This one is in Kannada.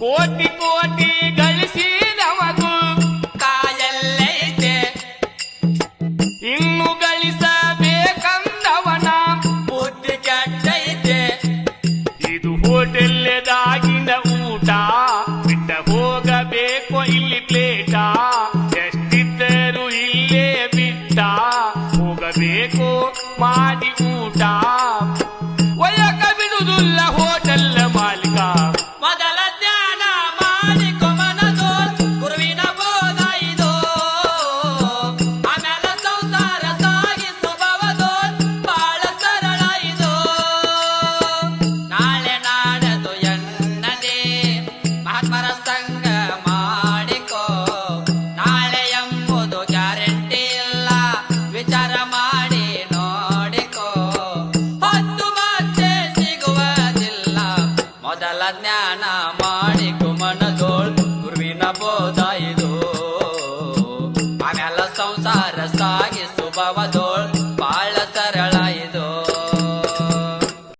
ಕೋಟಿ ಕೋಟಿ ಗಳಿಸಿದವನು ಕಾಯಲ್ಲೈತೆ, ಇನ್ನು ಗಳಿಸಬೇಕಂದವನ ಬುದ್ಧಿ ಕೆಟ್ಟೈತೆ. ಇದು ಹೋಟೆಲ್ದಾಗಿನ ಊಟ, ಬಿಟ್ಟ ಹೋಗಬೇಕು ಇಲ್ಲಿ ಪ್ಲೇಟ. ಎಷ್ಟಿದ್ದರೂ ಇಲ್ಲೇ ಬಿಟ್ಟ ಹೋಗಬೇಕು ಮಾಡಿ ಊಟ. ಒಯ್ಯಕ ಬಿಡುವುದಿಲ್ಲ ಹೋಟೆಲ್ ಮಾಲೀಕ. ಮೊದಲ ಜ್ಞಾನ ಮಾಡಿಕೊ ಮನದೋ ಗುರುವಿನ ಬೋಧ ಇದು. ಆಮೇಲೆ ಸಂಸಾರ ಸಾಗಿಸುವವದು ಬಾಳ ಸರಳ ಇದು. ನಾಳೆ ನಾಡದು ಎನ್ನದೆ ಮಹಾತ್ಮರ ಸಂಗ ಮಾಡಿಕೋ. ನಾಳೆ ಎಂಬುದು ಗ್ಯಾರಂಟಿ ಇಲ್ಲ, ವಿಚಾರ ಮಾಡಿ ನೋಡಿಕೋ. ಹೊತ್ತು ಮತ್ತೆ ಸಿಗುವುದಿಲ್ಲ, ಮೊದಲ ಜ್ಞಾನ ಮಾಡಿಕೊ ಮನದೋಳ್ ಗುರುವಿನ ಬೋಧ ಇದು. ಆಮೇಲೆ ಸಂಸಾರ ಸಾಗಿಸುವವದು